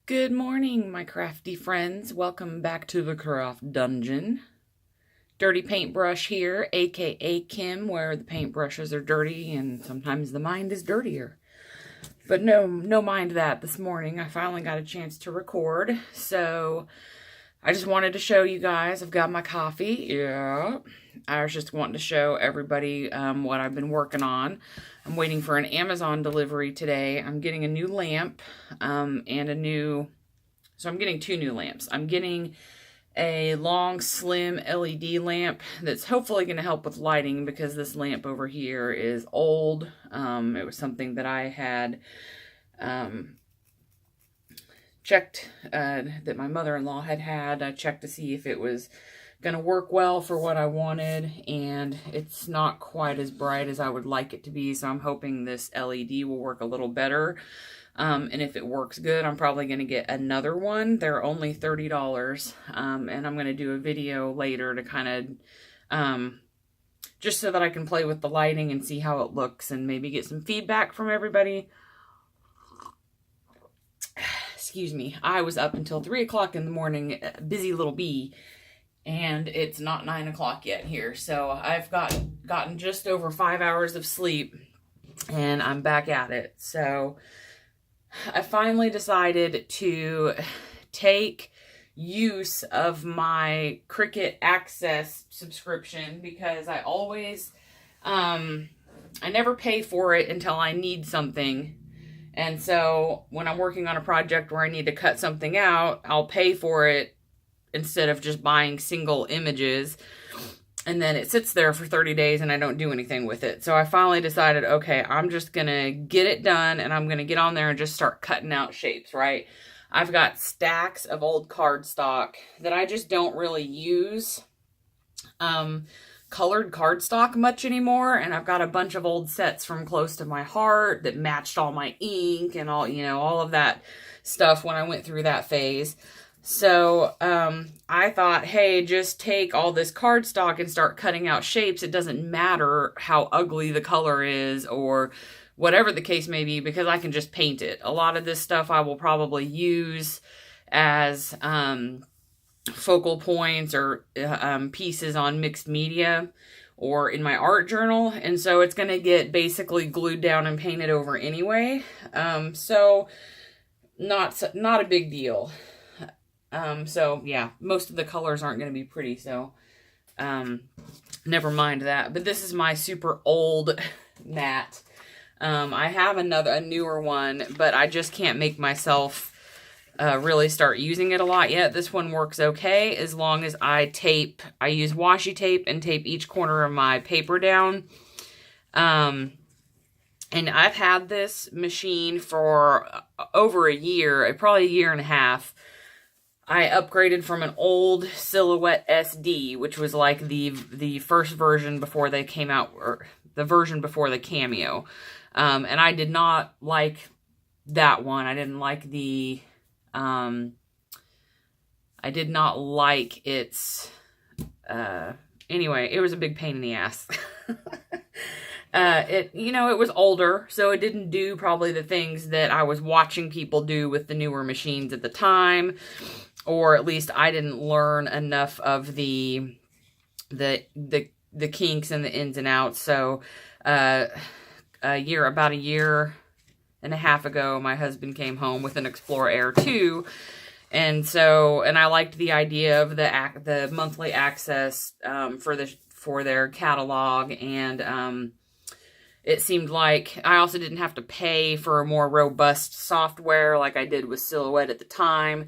Good morning, my crafty friends. Welcome back to the craft dungeon. Dirty paintbrush here, aka Kim, where the paintbrushes are dirty and sometimes the mind is dirtier. But no mind that this morning. I finally got a chance to record, so I just wanted to show you guys. I've got my coffee. Yeah. I was just wanting to show everybody what I've been working on. I'm waiting for an Amazon delivery today. I'm getting a new lamp and so I'm getting two new lamps. I'm getting a long, slim LED lamp that's hopefully going to help with lighting because this lamp over here is old. It was something that I had checked that my mother-in-law had. I checked to see if it was going to work well for what I wanted, and it's not quite as bright as I would like it to be, so I'm hoping this LED will work a little better. And if it works good, I'm probably going to get another one. They're only $30, and I'm going to do a video later to kind of just so that I can play with the lighting and see how it looks and maybe get some feedback from everybody. Excuse me. I was up until 3 o'clock in the morning, busy little bee. And it's not 9 o'clock yet here. So I've gotten just over 5 hours of sleep and I'm back at it. So I finally decided to take use of my Cricut Access subscription because I always, I never pay for it until I need something. And so when I'm working on a project where I need to cut something out, I'll pay for it instead of just buying single images, and then it sits there for 30 days and I don't do anything with it. So I finally decided, okay, I'm just gonna get it done and I'm gonna get on there and just start cutting out shapes, right? I've got stacks of old cardstock that I just don't really use colored cardstock much anymore, and I've got a bunch of old sets from close to my heart that matched all my ink and all, all of that stuff when I went through that phase. So I thought, hey, just take all this cardstock and start cutting out shapes. It doesn't matter how ugly the color is or whatever the case may be, because I can just paint it. A lot of this stuff I will probably use as focal points or pieces on mixed media or in my art journal. And so it's going to get basically glued down and painted over anyway. So not a big deal. So yeah, most of the colors aren't going to be pretty, so, never mind that. But this is my super old mat. I have a newer one, but I just can't make myself, really start using it a lot yet. This one works okay as long as I use washi tape and tape each corner of my paper down. And I've had this machine for over a year, probably a year and a half. I upgraded from an old Silhouette SD, which was like the first version before they came out, or the version before the Cameo. And I did not like that one. I didn't like I did not like its, anyway, it was a big pain in the ass. It was older, so it didn't do probably the things that I was watching people do with the newer machines at the time. Or at least I didn't learn enough of the kinks and the ins and outs. So, about a year and a half ago, my husband came home with an Explorer Air 2. And I liked the idea of the monthly access, for their catalog. And, it seemed like I also didn't have to pay for a more robust software like I did with Silhouette at the time.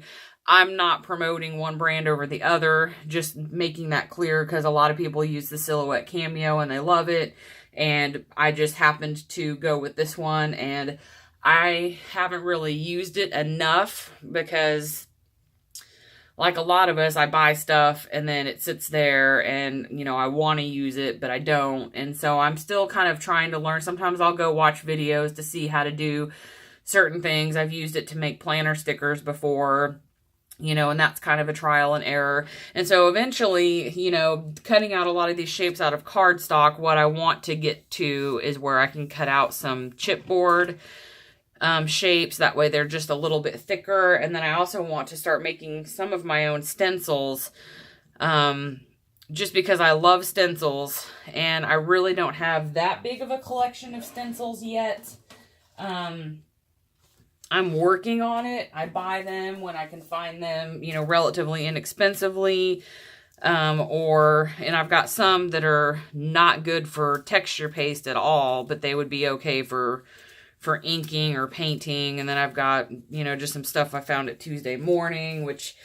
I'm not promoting one brand over the other, just making that clear because a lot of people use the Silhouette Cameo and they love it. And I just happened to go with this one, and I haven't really used it enough because, like a lot of us, I buy stuff and then it sits there and, I want to use it, but I don't. And so I'm still kind of trying to learn. Sometimes I'll go watch videos to see how to do certain things. I've used it to make planner stickers before. And that's kind of a trial and error. And so eventually, cutting out a lot of these shapes out of cardstock, what I want to get to is where I can cut out some chipboard shapes. That way they're just a little bit thicker. And then I also want to start making some of my own stencils, just because I love stencils, and I really don't have that big of a collection of stencils yet. I'm working on it. I buy them when I can find them, you know, relatively inexpensively. And I've got some that are not good for texture paste at all, but they would be okay for inking or painting. And then I've got, you know, just some stuff I found at Tuesday Morning, which,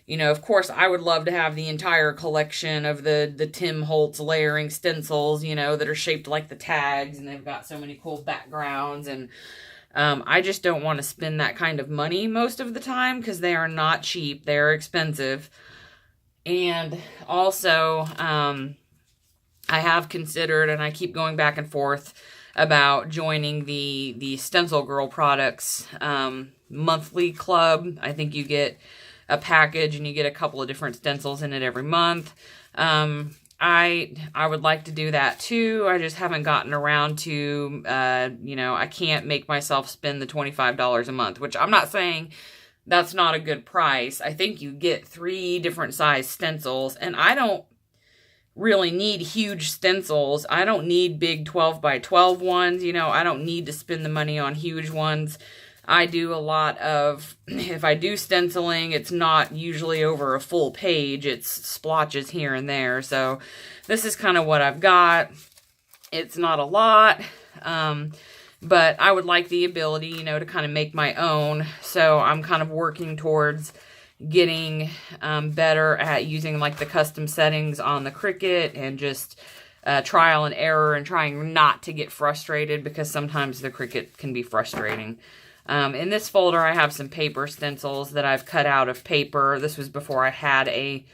you know, of course I would love to have the entire collection of the Tim Holtz layering stencils, you know, that are shaped like the tags, and they've got so many cool backgrounds. And I just don't want to spend that kind of money most of the time, because they are not cheap. They're expensive. And also, I have considered, and I keep going back and forth about joining the Stencil Girl Products monthly club. I think you get a package and you get a couple of different stencils in it every month. I would like to do that too. I just haven't gotten around to, you know, I can't make myself spend the $25 a month, which I'm not saying that's not a good price. I think you get 3 different size stencils, and I don't really need huge stencils. I don't need big 12 by 12 ones. You know, I don't need to spend the money on huge ones. I do a lot of, if I do stenciling, it's not usually over a full page. It's splotches here and there. So this is kind of what I've got. It's not a lot, but I would like the ability, you know, to kind of make my own. So I'm kind of working towards getting better at using like the custom settings on the Cricut, and just trial and error, and trying not to get frustrated, because sometimes the Cricut can be frustrating. In this folder, I have some paper stencils that I've cut out of paper. This was before I had a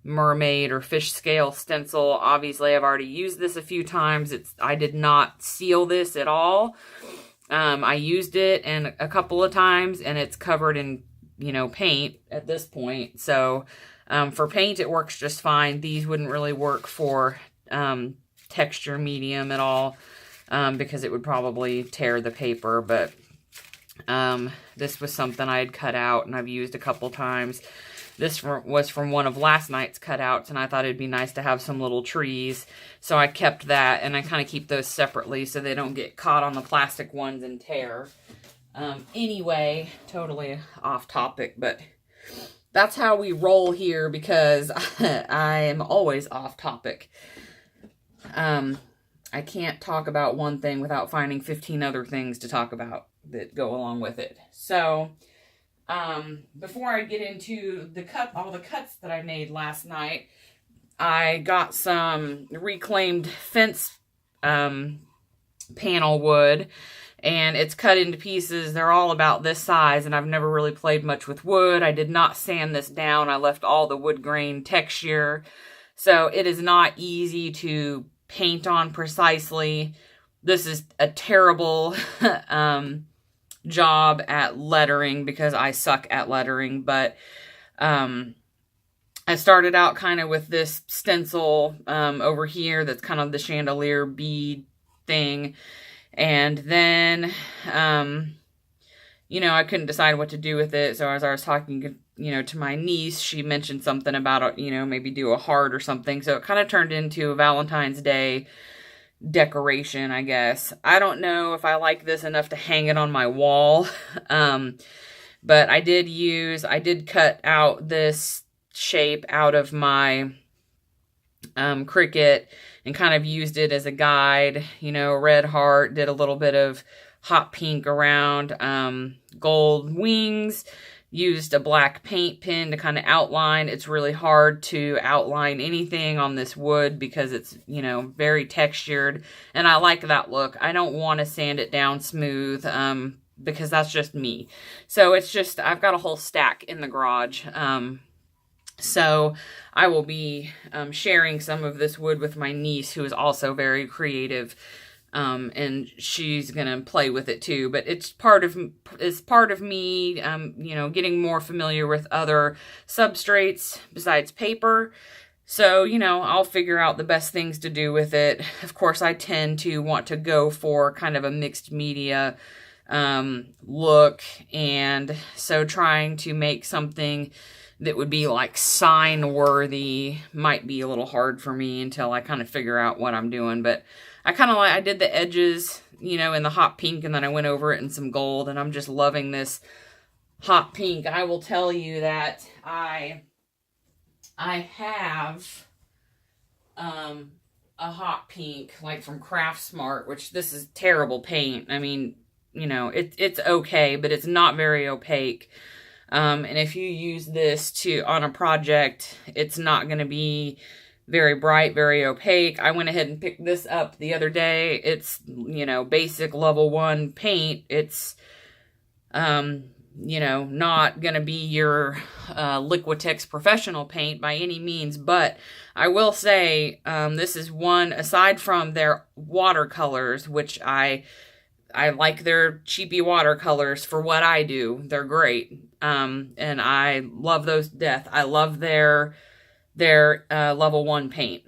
mermaid or fish scale stencil. Obviously, I've already used this a few times. I did not seal this at all. I used it and a couple of times, and it's covered in, you know, paint at this point. So for paint, it works just fine. These wouldn't really work for texture medium at all, because it would probably tear the paper. But this was something I had cut out and I've used a couple times. This was from one of last night's cutouts, and I thought it'd be nice to have some little trees. So I kept that, and I kind of keep those separately so they don't get caught on the plastic ones and tear. Anyway, totally off topic, but that's how we roll here, because I am always off topic. I can't talk about one thing without finding 15 other things to talk about that go along with it. So, before I get into all the cuts that I made last night, I got some reclaimed fence panel wood, and it's cut into pieces. They're all about this size, and I've never really played much with wood. I did not sand this down. I left all the wood grain texture, so it is not easy to paint on precisely. This is a terrible job at lettering, because I suck at lettering, but I started out kind of with this stencil over here that's kind of the chandelier bead thing, and then you know, I couldn't decide what to do with it. So as I was talking, you know, to my niece, she mentioned something about, you know, maybe do a heart or something. So it kind of turned into a Valentine's Day decoration, I guess. I don't know if I like this enough to hang it on my wall. But I did cut out this shape out of my Cricut and kind of used it as a guide. You know, red heart, did a little bit of hot pink around, gold wings, used a black paint pen to kind of outline. It's really hard to outline anything on this wood because it's, you know, very textured, and I like that look. I don't want to sand it down smooth, because that's just me. So it's just, I've got a whole stack in the garage. So I will be sharing some of this wood with my niece, who is also very creative. And she's gonna play with it too, but it's part of me, you know, getting more familiar with other substrates besides paper. So, you know, I'll figure out the best things to do with it. Of course, I tend to want to go for kind of a mixed media look. And so trying to make something that would be like sign worthy might be a little hard for me until I kind of figure out what I'm doing. But I did the edges, you know, in the hot pink, and then I went over it in some gold, and I'm just loving this hot pink. I will tell you that I have a hot pink, like from Craft Smart, which this is terrible paint. I mean, you know, it's okay, but it's not very opaque. And if you use this on a project, it's not going to be very bright, very opaque. I went ahead and picked this up the other day. It's, you know, basic level 1 paint. It's, you know, not going to be your Liquitex professional paint by any means, but I will say this is one, aside from their watercolors, which I like their cheapy watercolors for what I do. They're great. And I love those to death. I love their level 1 paint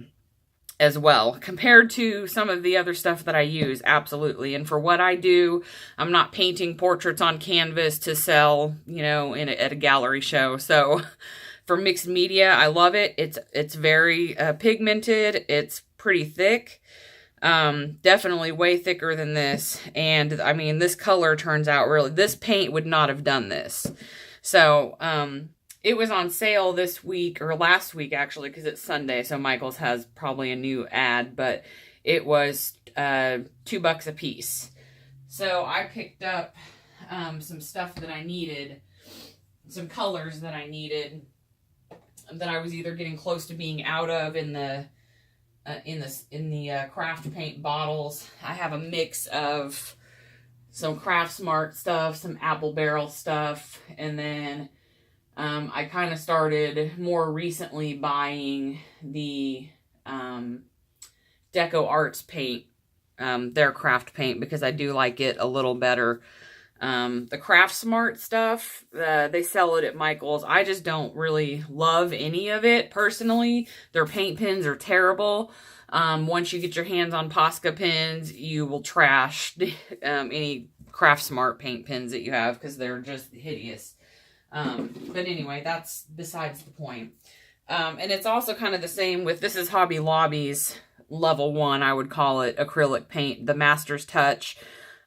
as well, compared to some of the other stuff that I use. Absolutely. And for what I do, I'm not painting portraits on canvas to sell, you know, at a gallery show. So for mixed media, I love it. It's very pigmented. It's pretty thick. Definitely way thicker than this. And I mean, this color turns out really, this paint would not have done this. So, it was on sale this week, or last week actually, because it's Sunday, so Michael's has probably a new ad, but it was $2 a piece. So I picked up some stuff that I needed, some colors that I needed, that I was either getting close to being out of in the craft paint bottles. I have a mix of some Craft Smart stuff, some Apple Barrel stuff, and then I kind of started more recently buying the Deco Arts paint, their craft paint, because I do like it a little better. The Craft Smart stuff, they sell it at Michael's. I just don't really love any of it personally. Their paint pens are terrible. Once you get your hands on Posca pens, you will trash any Craft Smart paint pens that you have, because they're just hideous. But anyway, that's besides the point. And it's also kind of the same with, this is Hobby Lobby's level 1, I would call it, acrylic paint, the Master's Touch.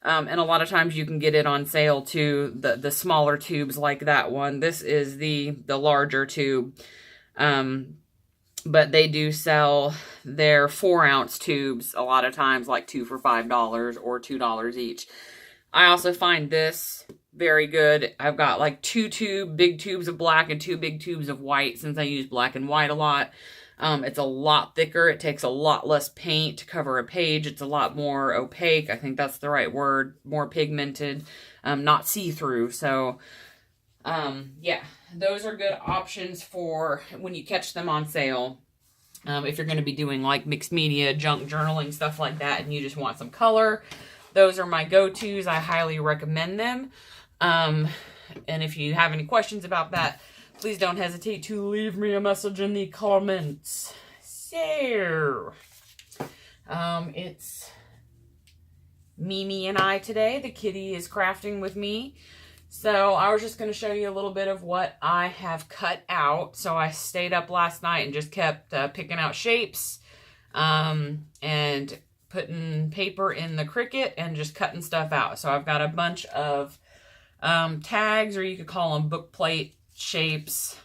And a lot of times you can get it on sale too, the smaller tubes like that one. This is the larger tube. But they do sell their 4-ounce tubes a lot of times, like 2 for $5 or $2 each. I also find this very good. I've got like 2 big tubes of black and 2 big tubes of white, since I use black and white a lot. It's a lot thicker. It takes a lot less paint to cover a page. It's a lot more opaque. I think that's the right word. More pigmented, not see-through. So, yeah, those are good options for when you catch them on sale. If you're going to be doing like mixed media, junk journaling, stuff like that, and you just want some color, those are my go-tos. I highly recommend them. And if you have any questions about that, please don't hesitate to leave me a message in the comments. So, it's Mimi and I today. The kitty is crafting with me. So I was just going to show you a little bit of what I have cut out. So I stayed up last night and just kept picking out shapes, and putting paper in the Cricut and just cutting stuff out. So I've got a bunch of tags, or you could call them book plate shapes,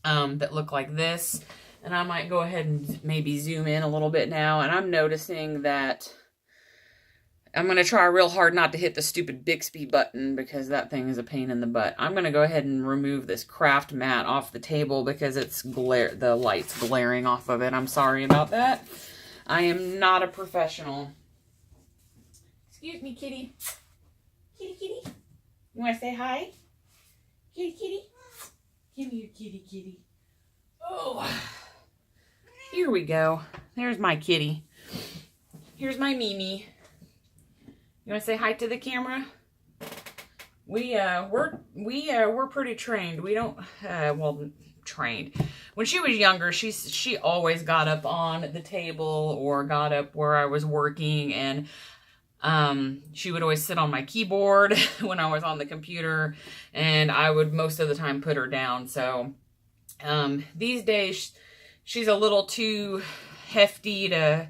that look like this. And I might go ahead and maybe zoom in a little bit now. And I'm noticing that I'm going to try real hard not to hit the stupid Bixby button, because that thing is a pain in the butt. I'm going to go ahead and remove this craft mat off the table because it's the light's glaring off of it. I'm sorry about that. I am not a professional. Excuse me, kitty. Kitty, kitty. You want to say hi? Kitty, kitty. Give me your kitty, kitty. Oh, here we go. There's my kitty. Here's my Mimi. You want to say hi to the camera? We're pretty trained. We don't well, trained. When she was younger, she always got up on the table or got up where I was working, and She would always sit on my keyboard when I was on the computer, and I would most of the time put her down. So these days she's a little too hefty to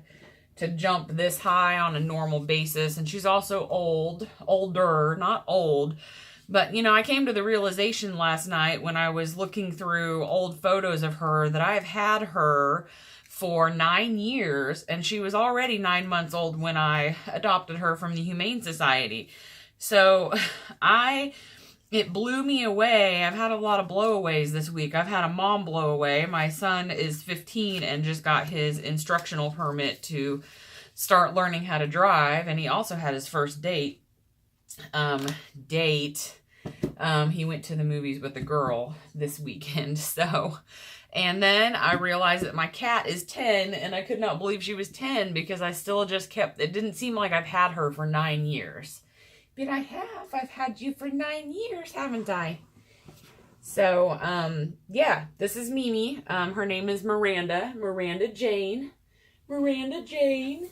jump this high on a normal basis, and she's also older, not old. But, you know, I came to the realization last night when I was looking through old photos of her that I've had her for 9 years, and she was already 9 months old when I adopted her from the Humane Society. So it blew me away. I've had a lot of blowaways this week. I've had a mom blowaway. My son is 15 and just got his instructional permit to start learning how to drive, and he also had his first date. He went to the movies with a girl this weekend. So, and then I realized that my cat is 10, and I could not believe she was 10 because I still just kept, it didn't seem like I've had her for 9 years. But I have. I've had you for 9 years, haven't I? So, yeah, this is Mimi. Her name is Miranda. Miranda Jane. Miranda Jane.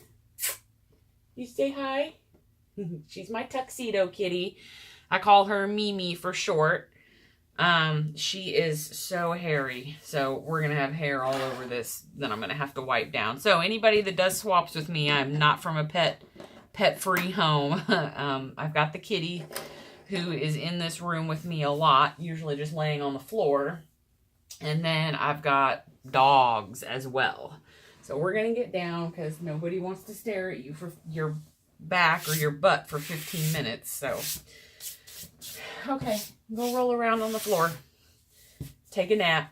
You say hi? She's my tuxedo kitty. I call her Mimi for short. She is so hairy. So we're going to have hair all over this that I'm going to have to wipe down. So anybody that does swaps with me, I'm not from a pet-free home. I've got the kitty who is in this room with me a lot, usually just laying on the floor. And then I've got dogs as well. So we're going to get down because nobody wants to stare at you for your back or your butt for 15 minutes. So, okay, go roll around on the floor. Take a nap.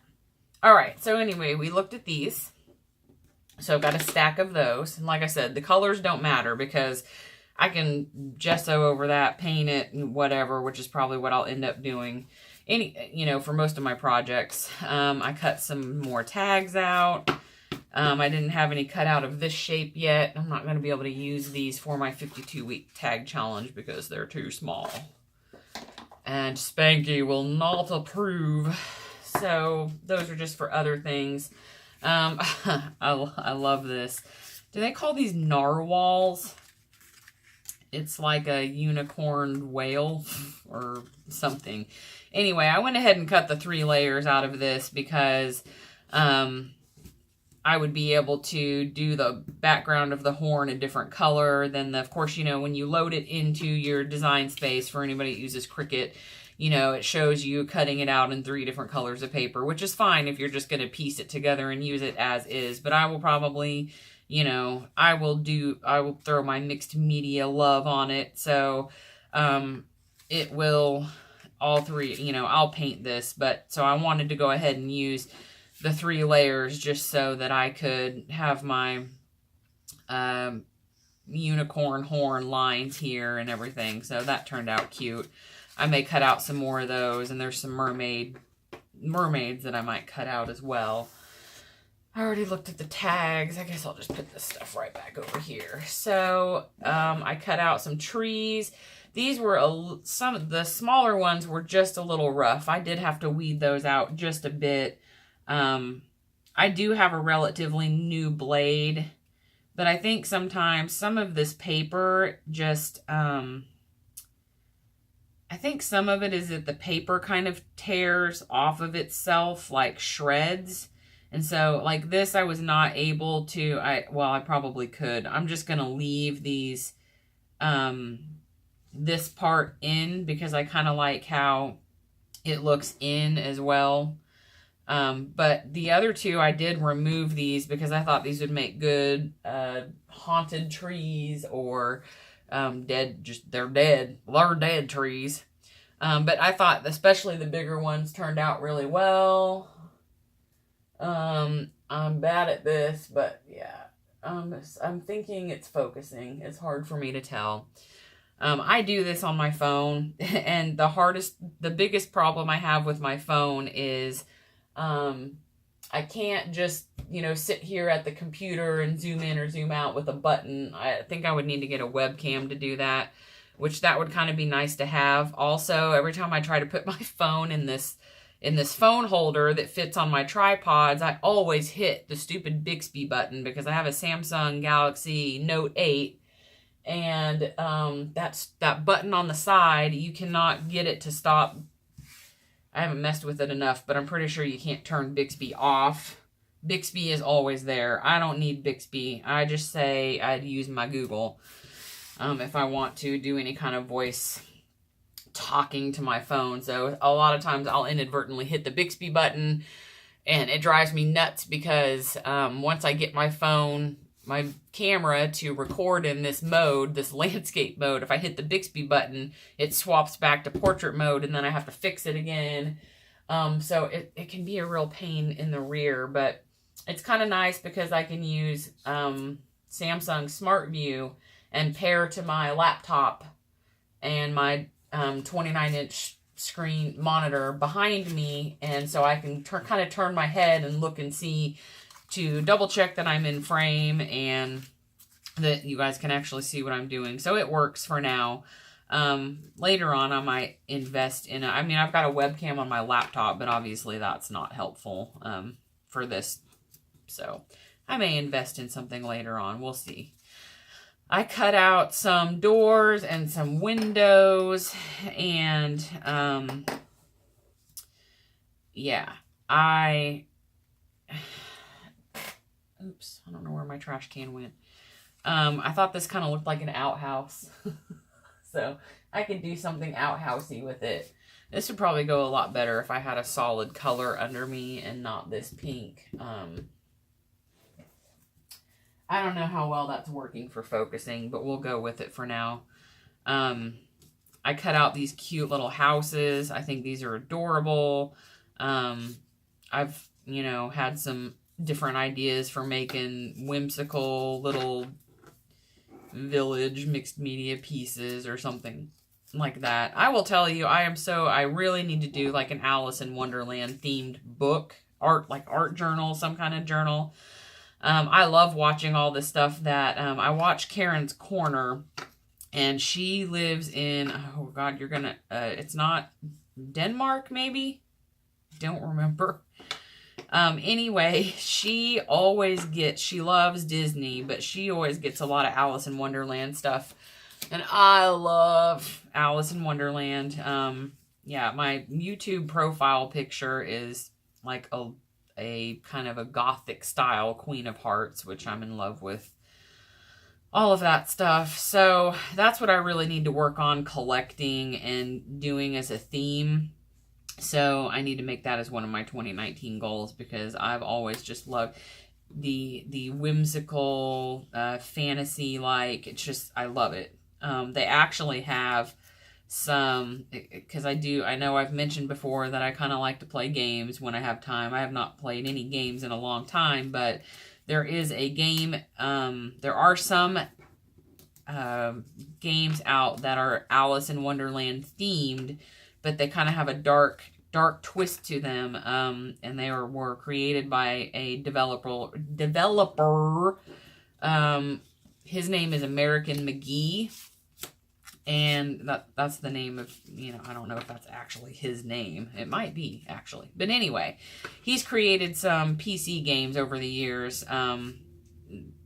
All right, so anyway, we looked at these. So I've got a stack of those. And like I said, the colors don't matter because I can gesso over that, paint it, and whatever, which is probably what I'll end up doing for most of my projects. I cut some more tags out. I didn't have any cut out of this shape yet. I'm not going to be able to use these for my 52-week tag challenge because they're too small. And Spanky will not approve. So those are just for other things. I love this. Do they call these narwhals? It's like a unicorn whale or something. Anyway, I went ahead and cut the 3 layers out of this because I would be able to do the background of the horn a different color than of course, when you load it into your design space for anybody that uses Cricut, it shows you cutting it out in 3 different colors of paper, which is fine if you're just going to piece it together and use it as is. But I will probably, I will throw my mixed media love on it. So, it will, all 3, I'll paint this, but so I wanted to go ahead and use the 3 layers just so that I could have my unicorn horn lines here and everything. So that turned out cute. I may cut out some more of those, and there's some mermaids that I might cut out as well. I already looked at the tags. I guess I'll just put this stuff right back over here. So I cut out some trees. These were some of the smaller ones were just a little rough. I did have to weed those out just a bit. I do have a relatively new blade, but I think sometimes some of this paper just, I think some of it is that the paper kind of tears off of itself like shreds. And so like this, I was not able to, I probably could. I'm just going to leave these, this part in because I kind of like how it looks in as well. But the other 2, I did remove these because I thought these would make good, haunted trees or, they're dead trees. But I thought especially the bigger ones turned out really well. I'm bad at this, but yeah, I'm thinking it's focusing. It's hard for me to tell. I do this on my phone, and the biggest problem I have with my phone is, I can't just, sit here at the computer and zoom in or zoom out with a button. I think I would need to get a webcam to do that, which that would kind of be nice to have. Also, every time I try to put my phone in this phone holder that fits on my tripods, I always hit the stupid Bixby button because I have a Samsung Galaxy Note 8, And that's that button on the side, you cannot get it to stop. I haven't messed with it enough, but I'm pretty sure you can't turn Bixby off. Bixby is always there. I don't need Bixby. I just say I'd use my Google if I want to do any kind of voice talking to my phone. So a lot of times I'll inadvertently hit the Bixby button, and it drives me nuts because once I get my phone, my camera to record in this mode, this landscape mode, if I hit the Bixby button, it swaps back to portrait mode, and then I have to fix it again. So it can be a real pain in the rear, but it's kind of nice because I can use Samsung Smart View and pair to my laptop and my 29-inch screen monitor behind me, and so I can kind of turn my head and look and see to double check that I'm in frame and that you guys can actually see what I'm doing. So it works for now. Later on, I might invest in I mean, I've got a webcam on my laptop, but obviously that's not helpful for this. So I may invest in something later on. We'll see. I cut out some doors and some windows, and yeah, oops, I don't know where my trash can went. I thought this kind of looked like an outhouse. So I could do something outhousey with it. This would probably go a lot better if I had a solid color under me and not this pink. I don't know how well that's working for focusing, but we'll go with it for now. I cut out these cute little houses. I think these are adorable. I've, had some different ideas for making whimsical little village mixed media pieces or something like that. I will tell you, I really need to do like an Alice in Wonderland themed book, art journal, some kind of journal. I love watching all this stuff that, I watch Karen's Corner, and she lives in, oh God, it's not Denmark, maybe? Don't remember. Anyway, she loves Disney, but she always gets a lot of Alice in Wonderland stuff. And I love Alice in Wonderland. Yeah, my YouTube profile picture is like a kind of a gothic style Queen of Hearts, which I'm in love with. All of that stuff. So that's what I really need to work on collecting and doing as a theme. So I need to make that as one of my 2019 goals, because I've always just loved the whimsical fantasy, like, it's just, I love it. They actually have some, because I know I've mentioned before that I kind of like to play games when I have time. I have not played any games in a long time, but there is a game, there are some games out that are Alice in Wonderland themed, but they kind of have a dark twist to them, and they were created by a developer. His name is American McGee, and that's the name of, I don't know if that's actually his name. It might be, actually. But anyway, he's created some PC games over the years.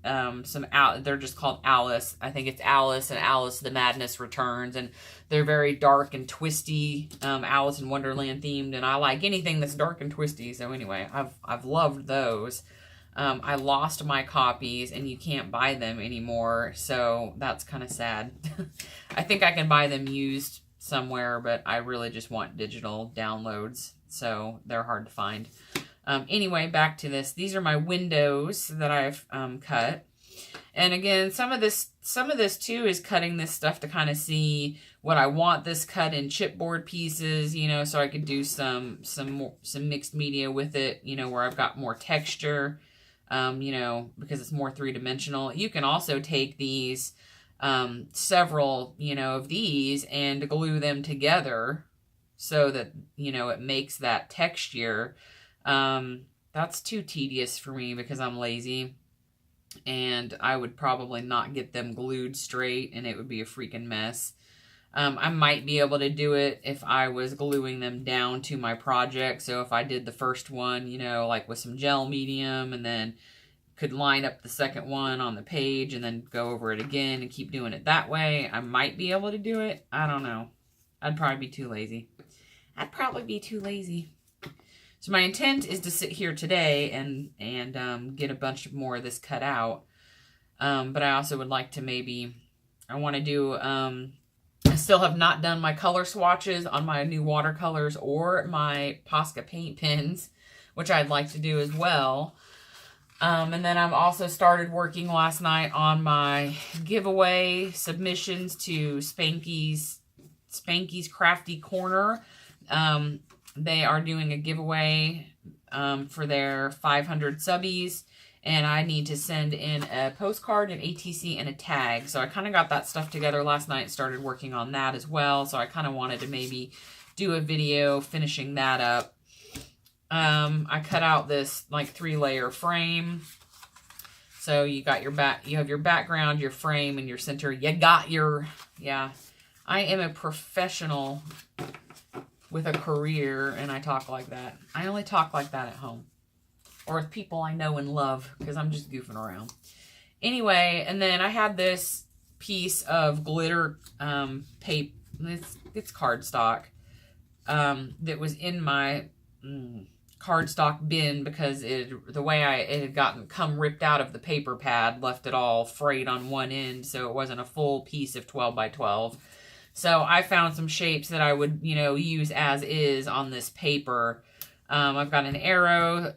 They're just called Alice. I think it's Alice and Alice the Madness Returns, and they're very dark and twisty, Alice in Wonderland themed, and I like anything that's dark and twisty. So anyway, I've loved those. I lost my copies, and you can't buy them anymore, so that's kind of sad. I think I can buy them used somewhere, but I really just want digital downloads, so they're hard to find. Anyway, back to this. These are my windows that I've cut. And again, some of this too is cutting this stuff to kind of see what I want this cut in chipboard pieces, so I could do some mixed media with it, where I've got more texture, because it's more three-dimensional. You can also take these, several, of these and glue them together so that, it makes that texture. That's too tedious for me because I'm lazy, and I would probably not get them glued straight, and it would be a freaking mess. I might be able to do it if I was gluing them down to my project. So if I did the first one, like with some gel medium, and then could line up the second one on the page and then go over it again and keep doing it that way, I might be able to do it. I don't know. I'd probably be too lazy. So my intent is to sit here today and get a bunch more of this cut out. But I also would like to maybe, I want to do, I still have not done my color swatches on my new watercolors or my Posca paint pens, which I'd like to do as well. And then I've also started working last night on my giveaway submissions to Spanky's Crafty Corner. They are doing a giveaway for their 500 subbies, and I need to send in a postcard, an ATC, and a tag. So I kind of got that stuff together last night and started working on that as well. So I kind of wanted to maybe do a video finishing that up. I cut out this like 3-layer frame. So you got your you have your background, your frame, and your center. You got your, yeah. I am a professional with a career, and I talk like that. I only talk like that at home. Or with people I know and love, because I'm just goofing around. Anyway, and then I had this piece of glitter paper. It's cardstock. That was in my cardstock bin because the way it had come ripped out of the paper pad, left it all frayed on one end, so it wasn't a full piece of 12 by 12. So I found some shapes that I would, use as is on this paper. I've got an arrow,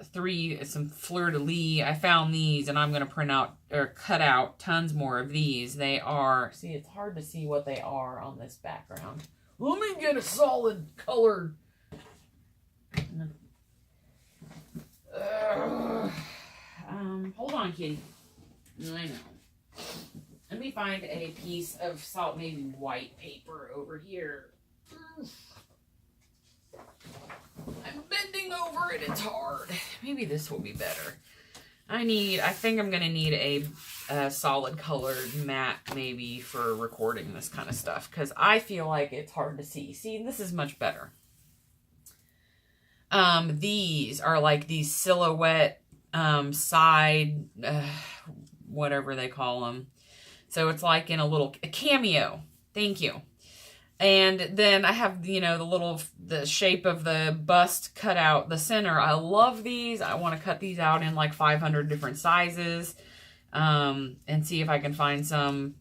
some fleur-de-lis. I found these, and I'm going to print out or cut out tons more of these. They are, see, it's hard to see what they are on this background. Let me get a solid color. Hold on, kitty. I know. Let me find a piece of maybe white paper over here. I'm bending over it. It's hard. Maybe this will be better. I think I'm going to need a solid colored matte maybe for recording this kind of stuff, because I feel like it's hard to see. See, this is much better. These are like these silhouette side, whatever they call them. So it's like in a cameo. Thank you. And then I have, the shape of the bust cut out the center. I love these. I want to cut these out in like 500 different sizes. And see if I can find some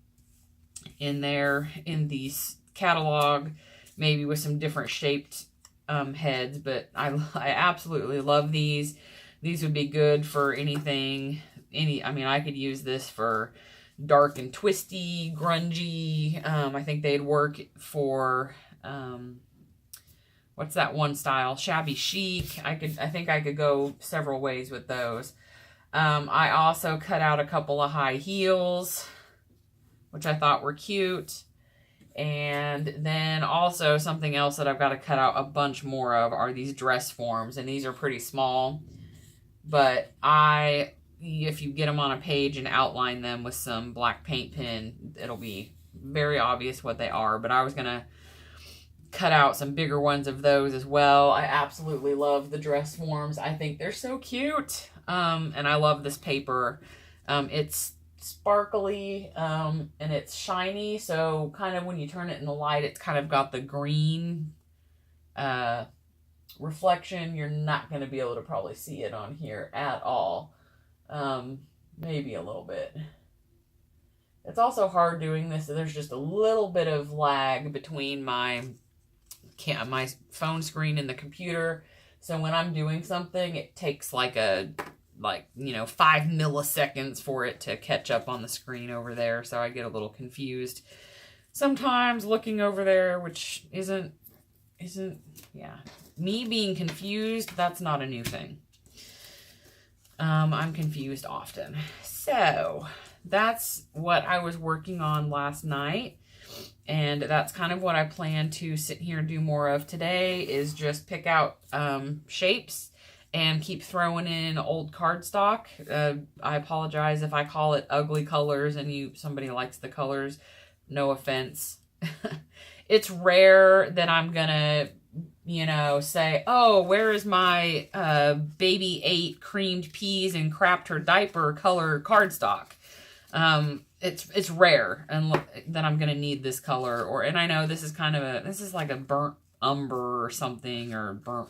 in there in the catalog, maybe with some different shaped heads. But I absolutely love these. These would be good for anything. I could use this for dark and twisty, grungy. I think they'd work for, what's that one style? Shabby chic. I think I could go several ways with those. I also cut out a couple of high heels, which I thought were cute. And then also something else that I've got to cut out a bunch more of are these dress forms. And these are pretty small, but if you get them on a page and outline them with some black paint pen, it'll be very obvious what they are. But I was going to cut out some bigger ones of those as well. I absolutely love the dress forms. I think they're so cute. And I love this paper. It's sparkly and it's shiny. So kind of when you turn it in the light, it's kind of got the green reflection. You're not going to be able to probably see it on here at all. Maybe a little bit. It's also hard doing this. So there's just a little bit of lag between my phone screen and the computer. So when I'm doing something, it takes like 5 milliseconds for it to catch up on the screen over there. So I get a little confused sometimes looking over there, which isn't, me being confused. That's not a new thing. I'm confused often. So that's what I was working on last night. And that's kind of what I plan to sit here and do more of today, is just pick out shapes and keep throwing in old cardstock. I apologize if I call it ugly colors and somebody likes the colors. No offense. It's rare that I'm gonna you know, say, oh, where is my baby 8 creamed peas and craft her diaper color cardstock? It's rare and that I'm going to need this color. And I know this is kind of this is like a burnt umber or something, or burnt,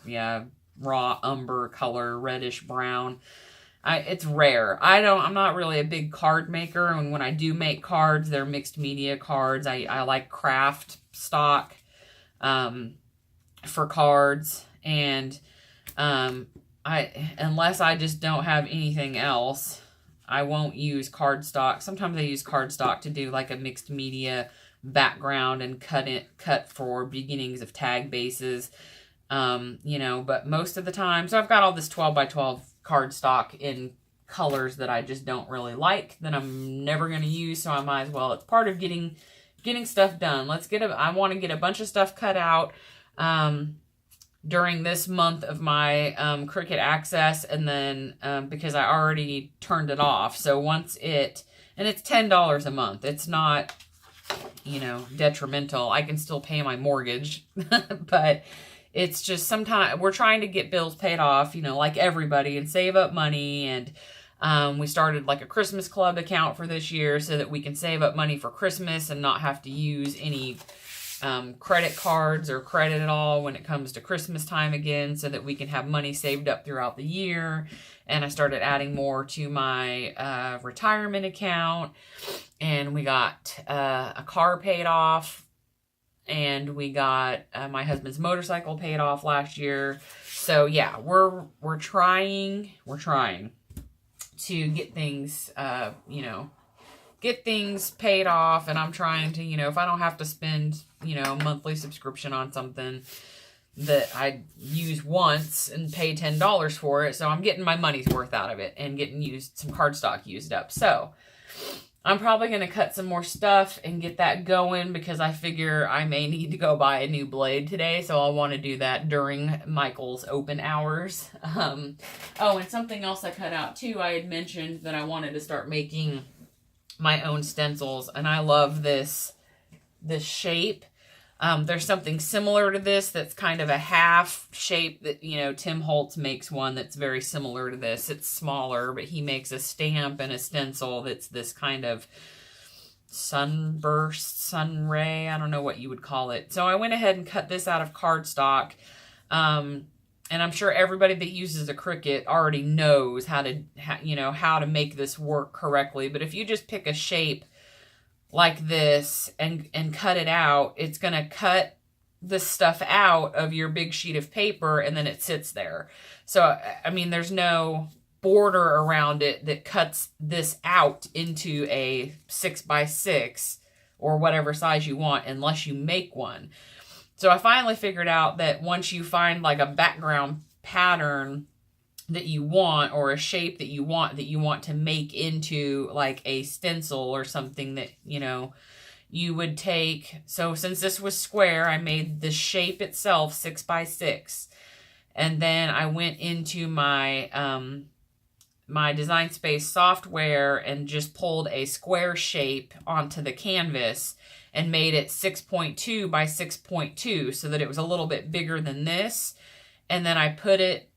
raw umber color, reddish brown. It's rare. I'm not really a big card maker, and when I do make cards, they're mixed media cards. I like craft stock for cards, and unless I just don't have anything else, I won't use cardstock. Sometimes I use cardstock to do like a mixed media background and cut for beginnings of tag bases. You know, but most of the time, so I've got all this 12 by 12 cardstock in colors that I just don't really like, that I'm never going to use, so I might as well. It's part of getting stuff done. I want to get a bunch of stuff cut out during this month of my Cricut Access, and then because I already turned it off. So once and it's $10 a month. It's not, you know, detrimental. I can still pay my mortgage, but it's just sometimes we're trying to get bills paid off, you know, like everybody, and save up money. And we started like a Christmas club account for this year so that we can save up money for Christmas and not have to use any credit cards or credit at all when it comes to Christmas time again, so that we can have money saved up throughout the year. And I started adding more to my retirement account, and we got a car paid off. And we got my husband's motorcycle paid off last year. So yeah, we're trying to get things, you know, get things paid off. And I'm trying to, you know, if I don't have to spend, you know, a monthly subscription on something that I use once and pay $10 for it. So I'm getting my money's worth out of it and getting some cardstock used up. So I'm probably going to cut some more stuff and get that going, because I figure I may need to go buy a new blade today. So I'll want to do that during Michael's open hours. Oh, and something else I cut out too. I had mentioned that I wanted to start making my own stencils, and I love this shape. There's something similar to this that's kind of a half shape that, you know, Tim Holtz makes one that's very similar to this. It's smaller, but he makes a stamp and a stencil that's this kind of sunburst, sun ray, I don't know what you would call it. So I went ahead and cut this out of cardstock. And I'm sure everybody that uses a Cricut already knows how to make this work correctly. But if you just pick a shape like this and cut it out, it's going to cut the stuff out of your big sheet of paper, and then it sits there. So, I mean, there's no border around it that cuts this out into a 6x6 or whatever size you want, unless you make one. So I finally figured out that once you find like a background pattern that you want, or a shape that you want to make into like a stencil or something, that, you know, you would take. So since this was square, I made the shape itself 6x6, and then I went into my my Design Space software and just pulled a square shape onto the canvas and made it 6.2 by 6.2, so that it was a little bit bigger than this. And then I put it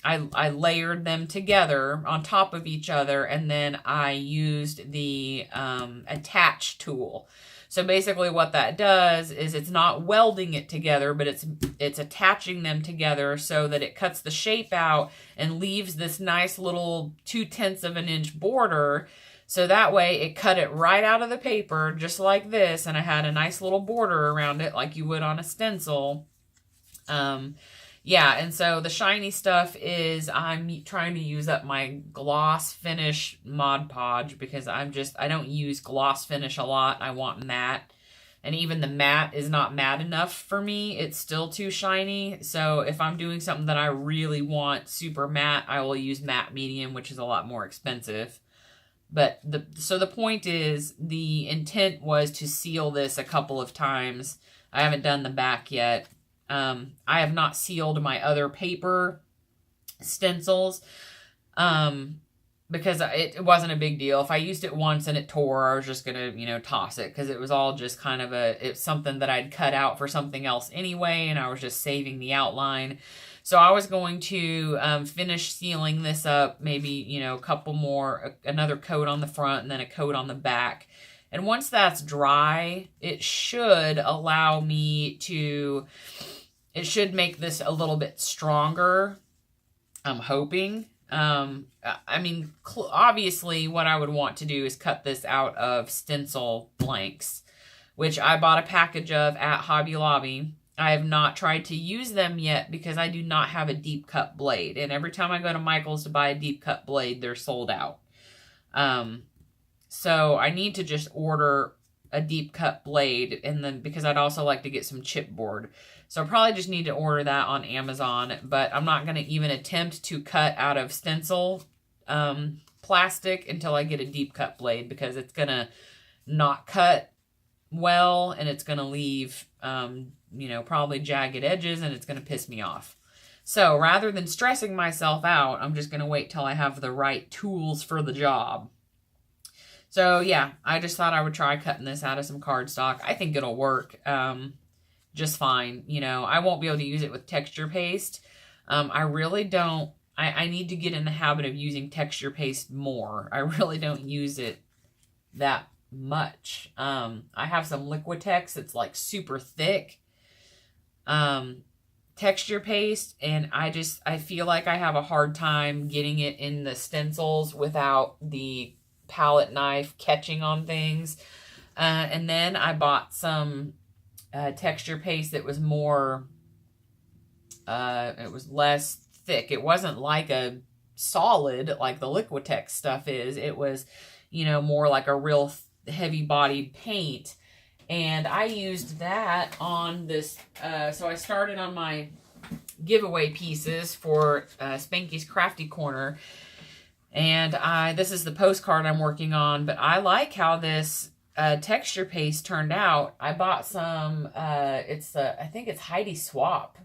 I layered them together on top of each other, and then I used the attach tool. So basically what that does is it's not welding it together, but it's attaching them together so that it cuts the shape out and leaves this nice little 2/10 of an inch border. So that way it cut it right out of the paper, just like this, and I had a nice little border around it like you would on a stencil. Yeah, and so the shiny stuff is I'm trying to use up my gloss finish Mod Podge, because I don't use gloss finish a lot. I want matte, and even the matte is not matte enough for me. It's still too shiny. So if I'm doing something that I really want super matte, I will use matte medium, which is a lot more expensive. But so the point is, the intent was to seal this a couple of times. I haven't done the back yet. I have not sealed my other paper stencils because it wasn't a big deal. If I used it once and it tore, I was just going to, you know, toss it, because it was all just kind of it's something that I'd cut out for something else anyway, and I was just saving the outline. So I was going to finish sealing this up, maybe, you know, a couple more, another coat on the front and then a coat on the back. And once that's dry, it should allow me to, it should make this a little bit stronger, I'm hoping. I mean, obviously what I would want to do is cut this out of stencil blanks, which I bought a package of at Hobby Lobby. I have not tried to use them yet because I do not have a deep cut blade. And every time I go to Michael's to buy a deep cut blade, they're sold out. So I need to just order a deep cut blade, and then because I'd also like to get some chipboard. So I probably just need to order that on Amazon, but I'm not going to even attempt to cut out of stencil plastic until I get a deep cut blade, because it's going to not cut well, and it's going to leave, you know, probably jagged edges, and it's going to piss me off. So rather than stressing myself out, I'm just going to wait till I have the right tools for the job. So yeah, I just thought I would try cutting this out of some cardstock. I think it'll work just fine. You know, I won't be able to use it with texture paste. I really don't, I need to get in the habit of using texture paste more. I really don't use it that much. I have some Liquitex that's like super thick texture paste, and I feel like I have a hard time getting it in the stencils without the palette knife catching on things. And then I bought some texture paste that was more, it was less thick. It wasn't like a solid like the Liquitex stuff is. It was, you know, more like a real heavy bodied paint. And I used that on this, so I started on my giveaway pieces for Spanky's Crafty Corner. And this is the postcard I'm working on, but I like how this texture paste turned out. I bought some, I think it's Heidi Swap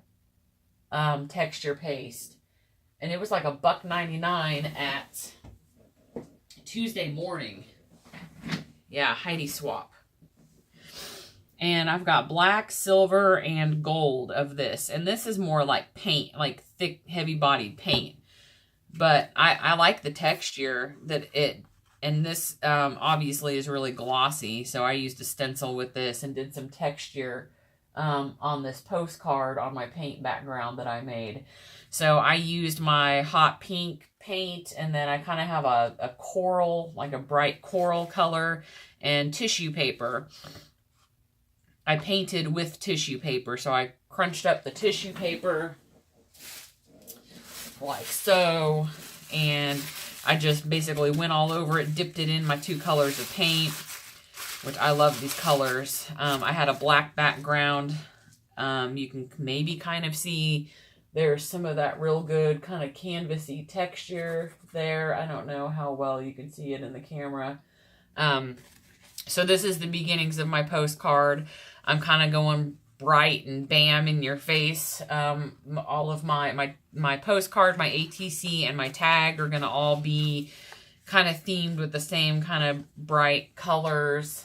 texture paste. And it was like $1.99 at Tuesday Morning. Yeah, Heidi Swap. And I've got black, silver, and gold of this. And this is more like paint, like thick, heavy-bodied paint. But I like the texture that it, and this obviously is really glossy. So I used a stencil with this and did some texture on this postcard on my paint background that I made. So I used my hot pink paint, and then I kind of have a coral, like a bright coral color, and tissue paper. I painted with tissue paper, so I crunched up the tissue paper like so, and I just basically went all over it, dipped it in my 2 colors of paint, which I love these colors. I had a black background. You can maybe kind of see there's some of that real good kind of canvasy texture there. I don't know how well you can see it in the camera. So this is the beginnings of my postcard. I'm kind of going bright and bam in your face. All of my postcard, my ATC, and my tag are going to all be kind of themed with the same kind of bright colors.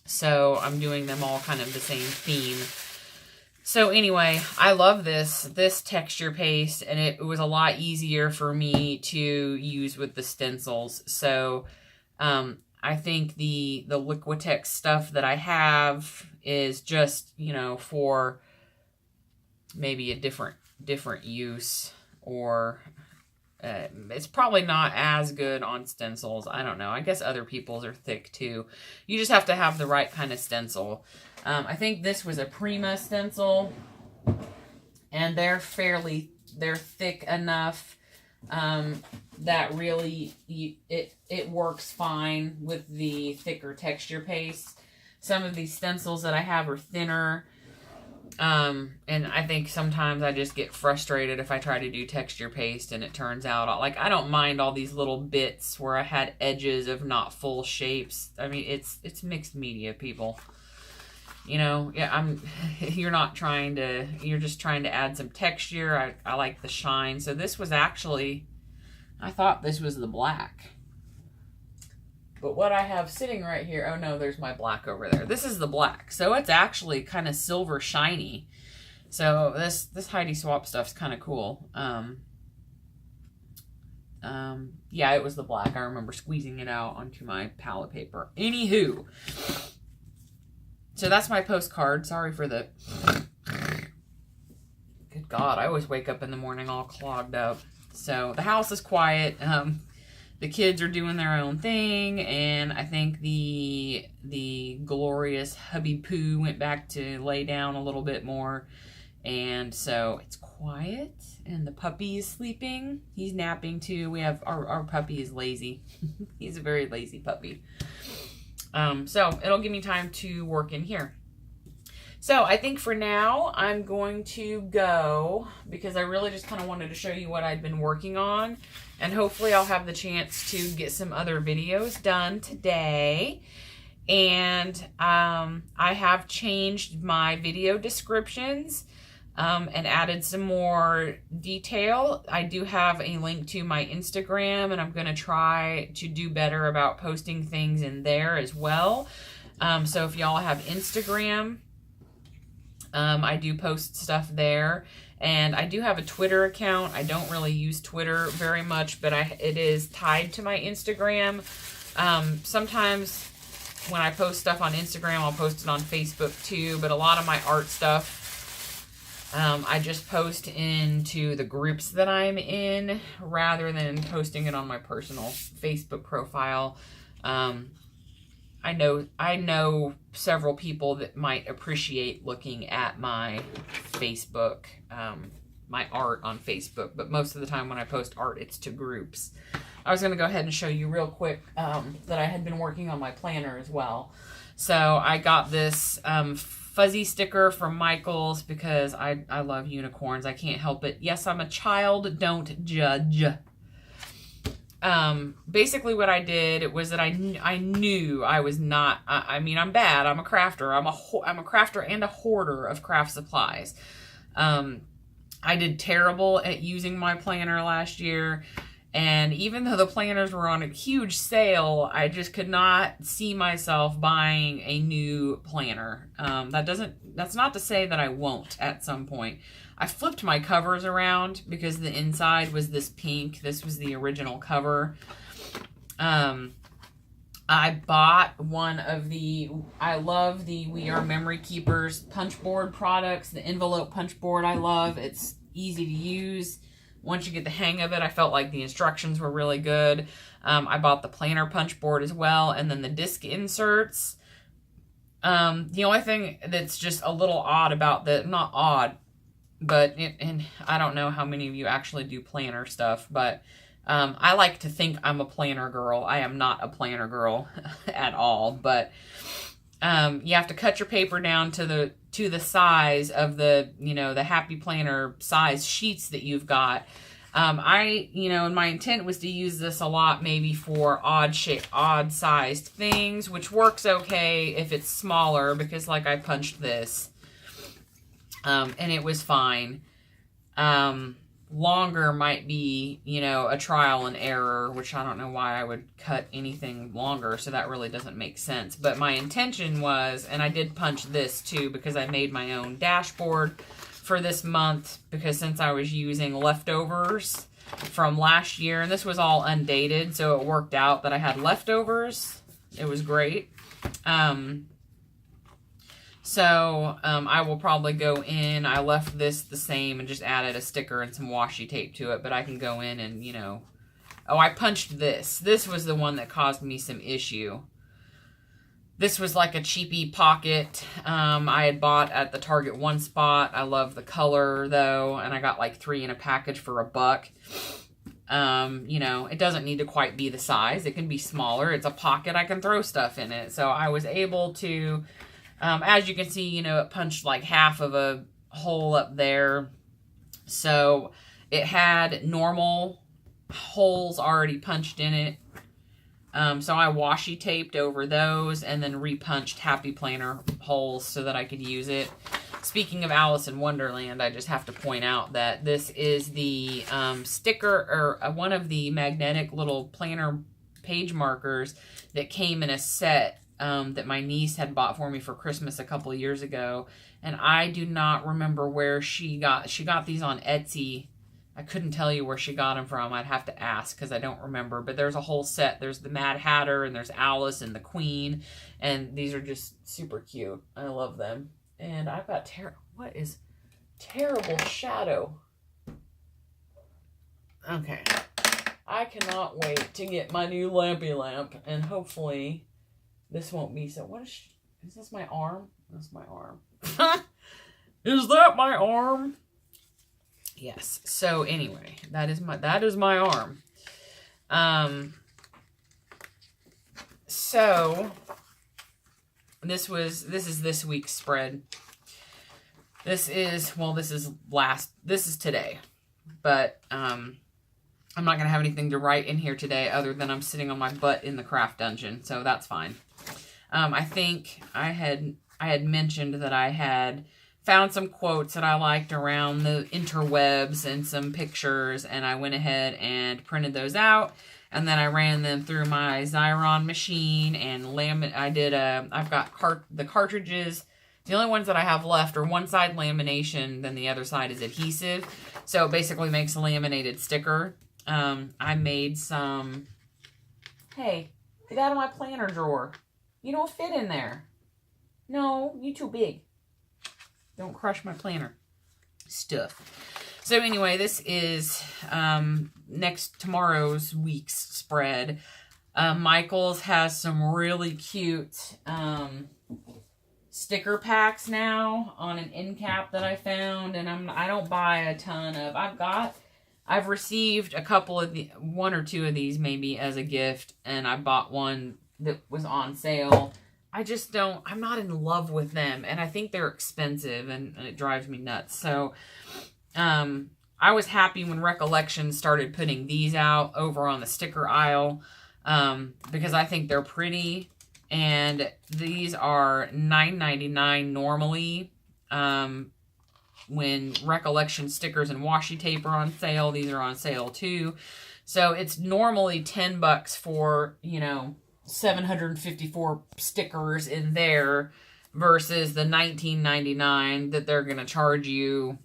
So I'm doing them all kind of the same theme. So anyway, I love this texture paste, and it was a lot easier for me to use with the stencils. So I think the Liquitex stuff that I have is just, you know, for maybe a different use, or it's probably not as good on stencils. I don't know. I guess other people's are thick too. You just have to have the right kind of stencil. I think this was a Prima stencil, and they're thick enough that really it works fine with the thicker texture paste. Some of these stencils that I have are thinner, and I think sometimes I just get frustrated if I try to do texture paste and it turns out like I don't mind all these little bits where I had edges of not full shapes. I mean, it's mixed media, people. You know, yeah, you're just trying to add some texture. I like the shine. So this was actually, I thought this was the black. But what I have sitting right here, oh no, there's my black over there. This is the black. So it's actually kind of silver shiny. So this Heidi Swapp stuff's kind of cool. Yeah, it was the black. I remember squeezing it out onto my palette paper. Anywho. So that's my postcard. Sorry for the... Good God, I always wake up in the morning all clogged up. So the house is quiet. The kids are doing their own thing, and I think the glorious hubby Pooh went back to lay down a little bit more, and so it's quiet. And the puppy is sleeping. He's napping too. We have our puppy is lazy. He's a very lazy puppy. So it'll give me time to work in here. So I think for now, I'm going to go because I really just kind of wanted to show you what I'd been working on. And hopefully I'll have the chance to get some other videos done today. And I have changed my video descriptions and added some more detail. I do have a link to my Instagram, and I'm going to try to do better about posting things in there as well. So if y'all have Instagram... I do post stuff there, and I do have a Twitter account. I don't really use Twitter very much, but it is tied to my Instagram. Sometimes when I post stuff on Instagram, I'll post it on Facebook too, but a lot of my art stuff, I just post into the groups that I'm in rather than posting it on my personal Facebook profile. I know several people that might appreciate looking at my Facebook, my art on Facebook, but most of the time when I post art, it's to groups. I was going to go ahead and show you real quick that I had been working on my planner as well. So I got this fuzzy sticker from Michaels because I love unicorns. I can't help it. Yes, I'm a child. Don't judge. Basically what I did was that I knew I was not, I mean, I'm bad. I'm a crafter. I'm a crafter and a hoarder of craft supplies. I did terrible at using my planner last year. And even though the planners were on a huge sale, I just could not see myself buying a new planner. That's not to say that I won't at some point. I flipped my covers around because the inside was this pink. This was the original cover. I bought one of I love the We Are Memory Keepers punch board products. The envelope punch board I love. It's easy to use. Once you get the hang of it, I felt like the instructions were really good. I bought the planner punch board as well, and then the disc inserts. The only thing that's just a little odd about not odd, but and I don't know how many of you actually do planner stuff, but I like to think I'm a planner girl. I am not a planner girl at all, but you have to cut your paper down to the size of the Happy Planner size sheets that you've got. And my intent was to use this a lot maybe for odd sized things, which works okay if it's smaller because like I punched this. And it was fine. Longer might be, a trial and error, which I don't know why I would cut anything longer, so that really doesn't make sense. But my intention was, and I did punch this too, because I made my own dashboard for this month, because since I was using leftovers from last year, and this was all undated, so it worked out that I had leftovers. It was great. So, I will probably go in, I left this the same and just added a sticker and some washi tape to it, but I can go in and, oh, I punched this. This was the one that caused me some issue. This was like a cheapy pocket, I had bought at the Target One Spot. I love the color though, and I got like 3 in a package for $1. It doesn't need to quite be the size. It can be smaller. It's a pocket. I can throw stuff in it. So I was able to... as you can see, it punched like half of a hole up there. So it had normal holes already punched in it. So I washi taped over those and then repunched Happy Planner holes so that I could use it. speaking of Alice in Wonderland, I just have to point out that this is the sticker, or one of the magnetic little planner page markers that came in a set that my niece had bought for me for Christmas a couple of years ago. And I do not remember where she got these on Etsy. I couldn't tell you where she got them from. I'd have to ask because I don't remember. But there's a whole set. There's the Mad Hatter and there's Alice and the Queen. And these are just super cute. I love them. And I've got what is terrible shadow? Okay. I cannot wait to get my new lampy lamp. And hopefully this won't be so... Is this my arm? That's my arm. Is that my arm? Yes. So anyway, that is my arm. So this is this week's spread. This is today. But I'm not going to have anything to write in here today other than I'm sitting on my butt in the craft dungeon, so that's fine. I think I had mentioned that I had found some quotes that I liked around the interwebs and some pictures, and I went ahead and printed those out, and then I ran them through my Xyron machine and I've got the cartridges. The only ones that I have left are one side lamination, then the other side is adhesive. So it basically makes a laminated sticker. I made some... Hey, get out of my planner drawer. You don't fit in there. No, you too big. Don't crush my planner stuff. So anyway, this is tomorrow's week's spread. Michael's has some really cute sticker packs now on an end cap that I found, and I don't buy a ton of. I've received one or two of these maybe as a gift, and I bought one that was on sale. I'm not in love with them, and I think they're expensive, and it drives me nuts. So, I was happy when Recollection started putting these out over on the sticker aisle, because I think they're pretty, and these are $9.99 normally. When Recollection stickers and washi tape are on sale, these are on sale too. So it's normally $10 for, 754 stickers in there versus the $19.99 that they're going to charge you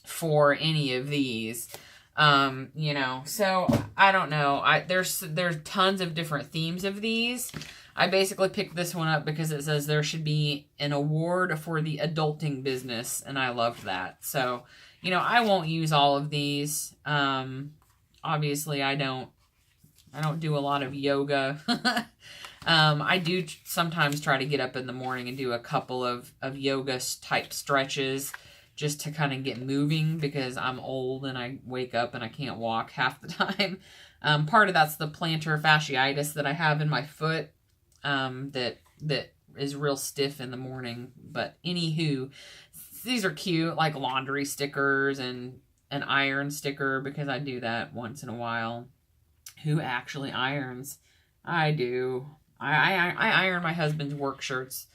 for any of these. So I don't know. There's tons of different themes of these. I basically picked this one up because it says there should be an award for the adulting business, and I loved that. So, I won't use all of these. Obviously I don't do a lot of yoga. I do sometimes try to get up in the morning and do a couple of yoga type stretches just to kind of get moving because I'm old and I wake up and I can't walk half the time. Part of that's the plantar fasciitis that I have in my foot, that is real stiff in the morning. But anywho, these are cute, like laundry stickers and an iron sticker because I do that once in a while. Who actually irons? I do. I iron my husband's work shirts.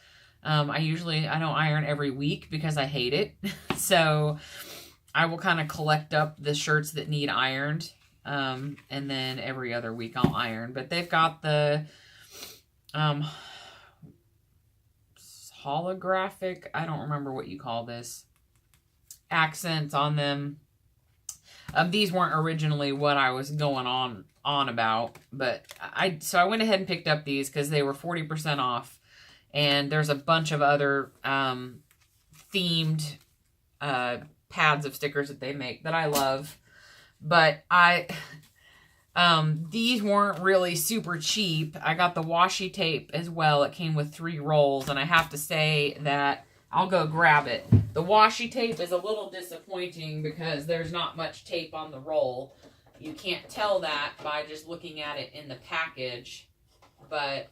I don't iron every week because I hate it. So I will kind of collect up the shirts that need ironed. And then every other week I'll iron. But they've got the holographic, I don't remember what you call this, accents on them. These weren't originally what I was going on about, but I went ahead and picked up these because they were 40% off, and there's a bunch of other themed pads of stickers that they make that I love, but these weren't really super cheap. I got the washi tape as well. It came with 3 rolls, and I have to say that I'll go grab it. The washi tape is a little disappointing because there's not much tape on the roll. You can't tell that by just looking at it in the package. But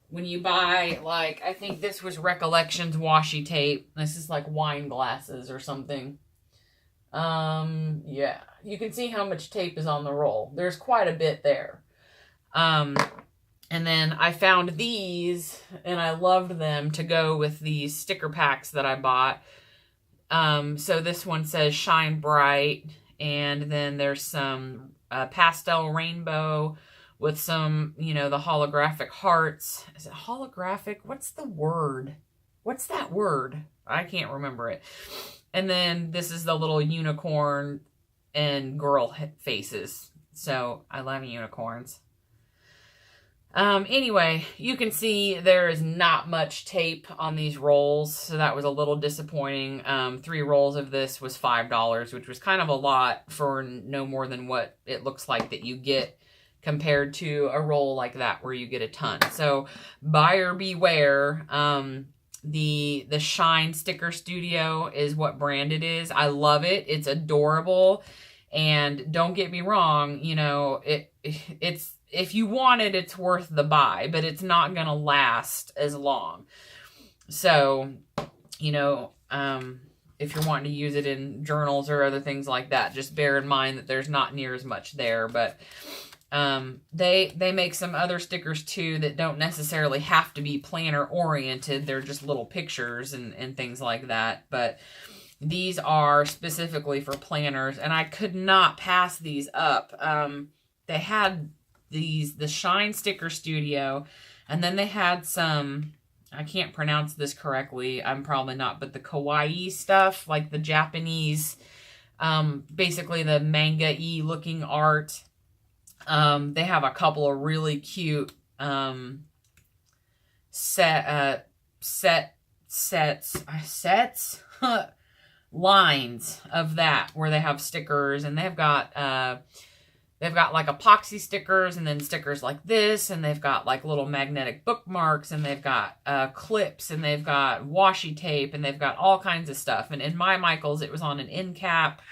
when you buy, like, I think this was Recollections washi tape. This is like wine glasses or something. Yeah. You can see how much tape is on the roll. There's quite a bit there. And then I found these, and I loved them to go with these sticker packs that I bought. So this one says Shine Bright, and then there's some pastel rainbow with some, you know, the holographic hearts. Is it holographic? What's the word? What's that word? I can't remember it. And then this is the little unicorn and girl faces. So I love unicorns. Anyway, you can see there is not much tape on these rolls, so that was a little disappointing. 3 rolls of this was $5, which was kind of a lot for no more than what it looks like that you get compared to a roll like that where you get a ton. So buyer beware. The Shine Sticker Studio is what brand it is. I love it. It's adorable. And don't get me wrong, you know, it's if you want it, it's worth the buy, but it's not going to last as long. So, you know, if you're wanting to use it in journals or other things like that, just bear in mind that there's not near as much there. But they make some other stickers too that don't necessarily have to be planner oriented. They're just little pictures and things like that. But these are specifically for planners, and I could not pass these up. They had the Shine Sticker Studio, and then they had some, I can't pronounce this correctly, I'm probably not, but the kawaii stuff, like the Japanese, basically the manga-y looking art. They have a couple of really cute lines of that where they have stickers, and they've got like epoxy stickers, and then stickers like this, and they've got like little magnetic bookmarks, and they've got clips, and they've got washi tape, and they've got all kinds of stuff. And in my Michaels, it was on an end cap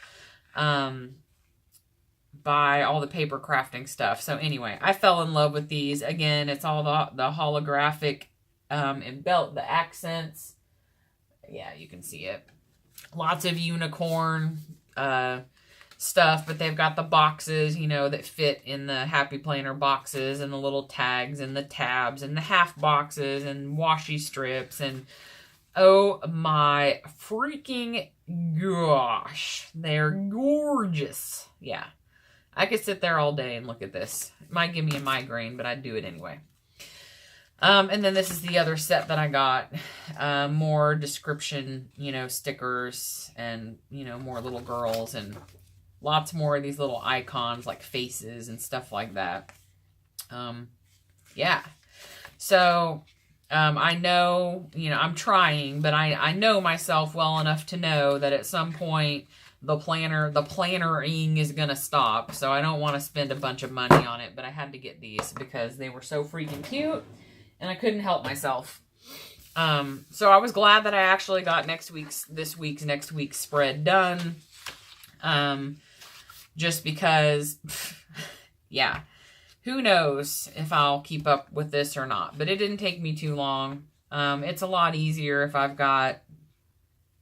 by all the paper crafting stuff. So anyway, I fell in love with these. Again, it's all the holographic and the accents. Yeah, you can see it. Lots of unicorn stuff, but they've got the boxes, you know, that fit in the Happy Planner boxes, and the little tags and the tabs and the half boxes and washi strips, and oh my freaking gosh, they're gorgeous. Yeah, I could sit there all day and look at this. It might give me a migraine, but I'd do it anyway. And then this is the other set that I got. More description, you know, stickers, and, you know, more little girls, and lots more of these little icons like faces and stuff like that. Yeah. So, I know, you know, I'm trying, but I know myself well enough to know that at some point the plannering is going to stop. So I don't want to spend a bunch of money on it, but I had to get these because they were so freaking cute, and I couldn't help myself. So I was glad that I actually got next week's spread done. Just because, yeah, who knows if I'll keep up with this or not. But it didn't take me too long. It's a lot easier if I've got,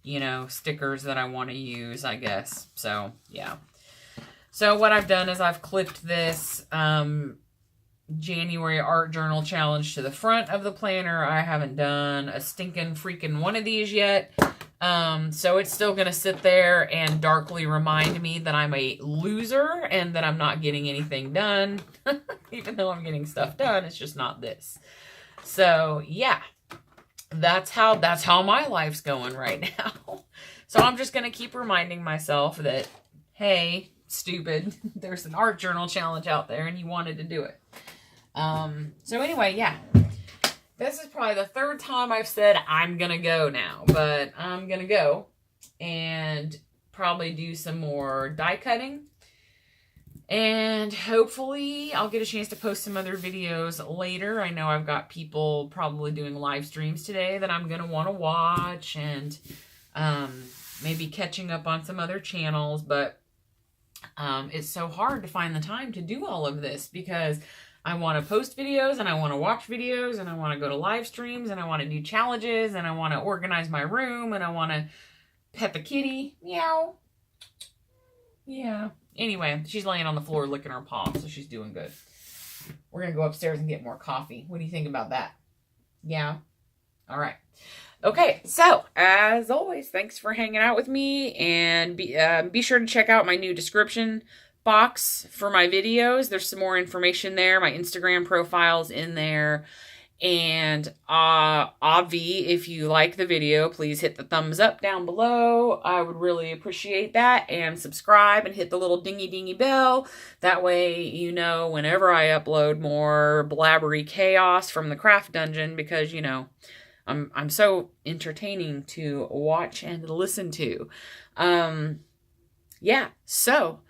you know, stickers that I want to use, I guess. So, yeah. So what I've done is I've clipped this January Art Journal Challenge to the front of the planner. I haven't done a stinking freaking one of these yet. So it's still going to sit there and darkly remind me that I'm a loser and that I'm not getting anything done. Even though I'm getting stuff done, it's just not this. So, yeah. That's how my life's going right now. So I'm just going to keep reminding myself that, hey, stupid, there's an art journal challenge out there and you wanted to do it. So anyway, yeah. This is probably the 3rd time I've said I'm going to go now, but I'm going to go and probably do some more die cutting. And hopefully I'll get a chance to post some other videos later. I know I've got people probably doing live streams today that I'm going to want to watch, and maybe catching up on some other channels, but it's so hard to find the time to do all of this because I want to post videos, and I want to watch videos, and I want to go to live streams, and I want to do challenges, and I want to organize my room, and I want to pet the kitty. Meow. Yeah. Anyway, she's laying on the floor licking her paw, so she's doing good. We're going to go upstairs and get more coffee. What do you think about that? Yeah? All right. Okay, so as always, thanks for hanging out with me, and be sure to check out my new description box for my videos. There's some more information there. My Instagram profile's in there. And obvi, if you like the video, please hit the thumbs up down below. I would really appreciate that. And subscribe and hit the little dingy bell. That way you know whenever I upload more blabbery chaos from the craft dungeon, because, you know, I'm so entertaining to watch and listen to. Yeah, so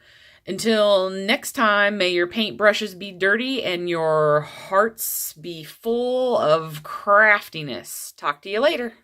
until next time, may your paintbrushes be dirty and your hearts be full of craftiness. Talk to you later.